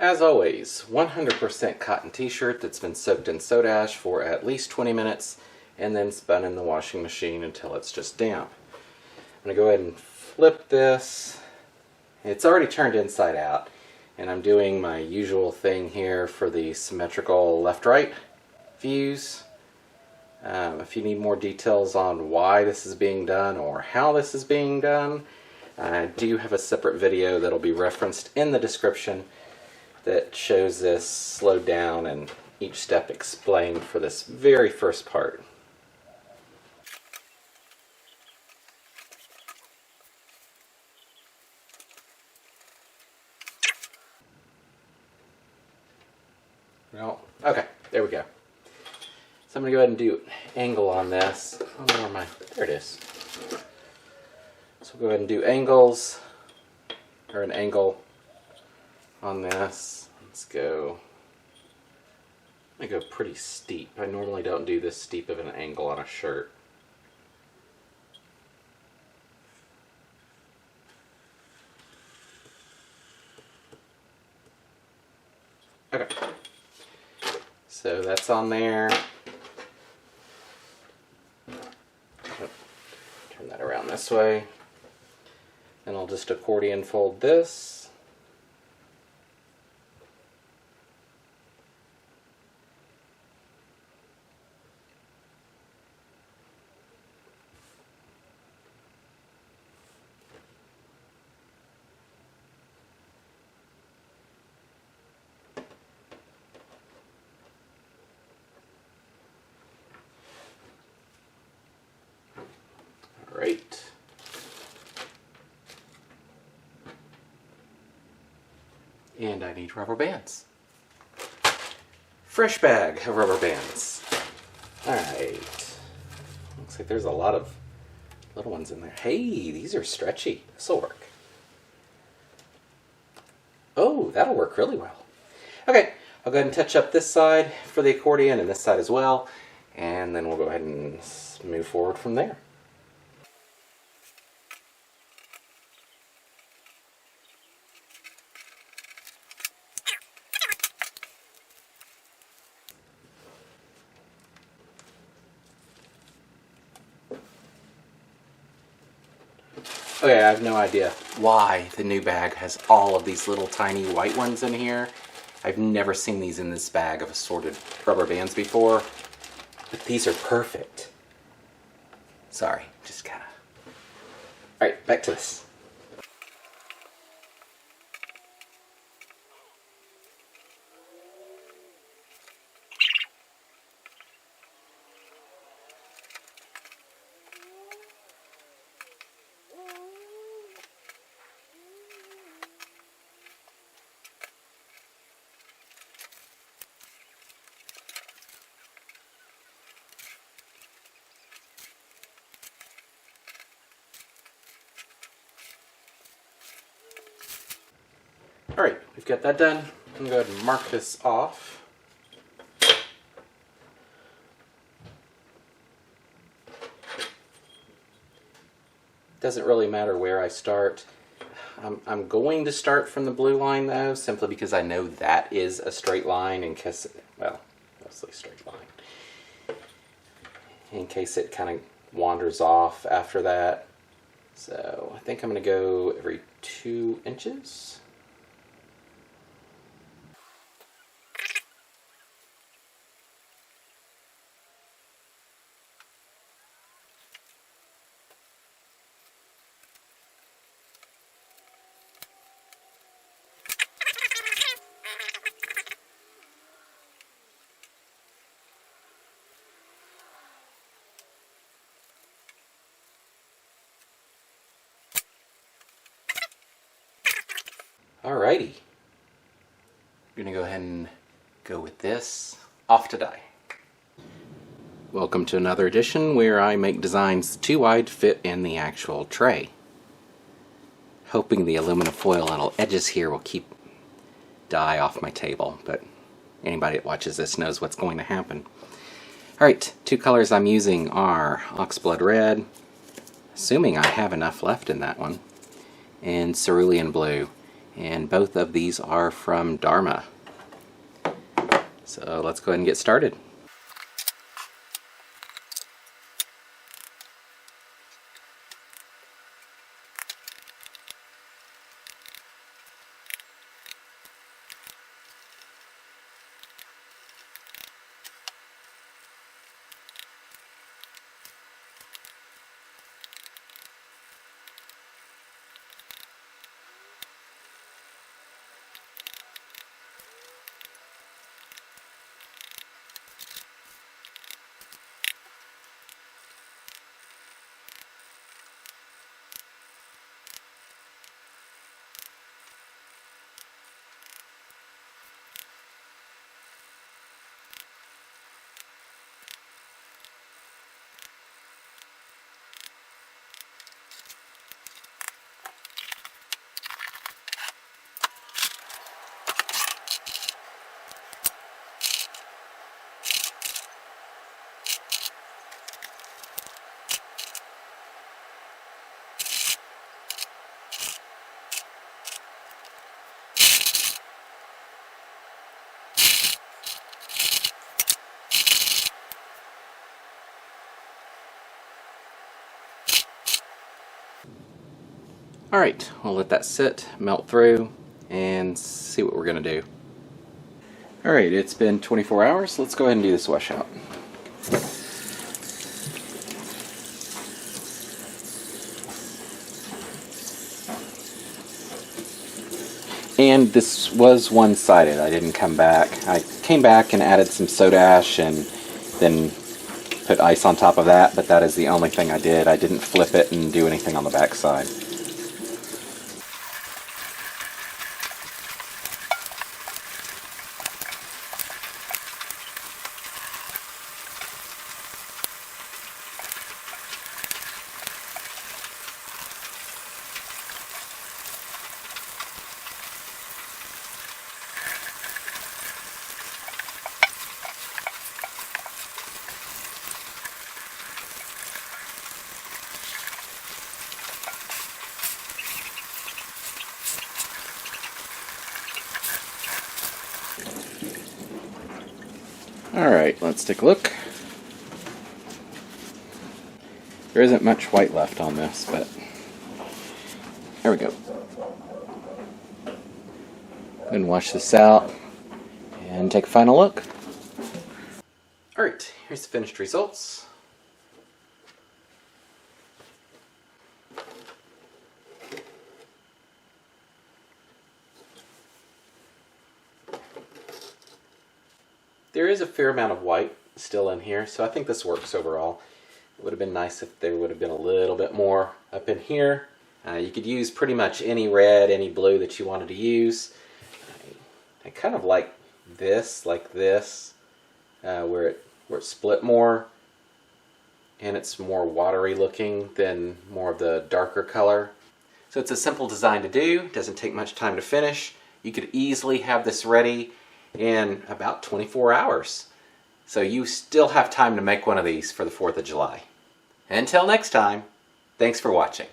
As always, 100% cotton t-shirt that's been soaked in soda ash for at least 20 minutes and then spun in the washing machine until it's just damp. I'm going to go ahead and flip this. It's already turned inside out, and I'm doing my usual thing here for the symmetrical left-right views. If you need more details on why this is being done or how this is being done, I do have a separate video that'll be referenced in the description that shows this slowed down and each step explained for this very first part. Well, okay, there we go. So I'm going to go ahead and do angle on this. I don't know where my, there it is. So we'll go ahead and do angles, or an angle on this. Let's go, I go pretty steep. I normally don't do this steep of an angle on a shirt. Okay. So that's on there. Turn that around this way. And I'll just accordion fold this. Right. And I need rubber bands. Fresh bag of rubber bands. Alright. Looks like there's a lot of little ones in there. Hey, these are stretchy. This'll work. Oh, that'll work really well. Okay, I'll go ahead and touch up this side for the accordion and this side as well. And then we'll go ahead and move forward from there. Okay, I have no idea why the new bag has all of these little tiny white ones in here. I've never seen these in this bag of assorted rubber bands before, but these are perfect. Sorry, just kinda. Alright, back to this. Alright, we've got that done. I'm going to go ahead and mark this off. Doesn't really matter where I start. I'm going to start from the blue line though, simply because I know that is a straight line in case, well, mostly straight line. In case it kind of wanders off after that. So I think I'm going to go every 2 inches. Alrighty. I'm gonna go ahead and go with this off to dye. Welcome to another edition where I make designs too wide to fit in the actual tray. Hoping the aluminum foil little edges here will keep dye off my table, but anybody that watches this knows what's going to happen. Alright, 2 colors I'm using are Oxblood Red, assuming I have enough left in that one, and Cerulean Blue. and both of these are from Dharma. So let's go ahead and get started. Alright, we'll let that sit, melt through, and see what we're going to do. Alright, it's been 24 hours. Let's go ahead and do this washout. And this was one-sided. I didn't come back. I came back and added some soda ash and then put ice on top of that, but that is the only thing I did. I didn't flip it and do anything on the back side. Alright, let's take a look. There isn't much white left on this, but there we go. Go ahead and wash this out and take a final look. Alright, here's the finished results. There is a fair amount of white still in here, so I think this works overall. It would have been nice if there would have been a little bit more up in here. You could use pretty much any red, any blue that you wanted to use. I kind of like this, where it split more, and it's more watery looking than more of the darker color. So it's a simple design to do, doesn't take much time to finish. You could easily have this ready in about 24 hours. So you still have time to make one of these for the 4th of July. Until next time, thanks for watching.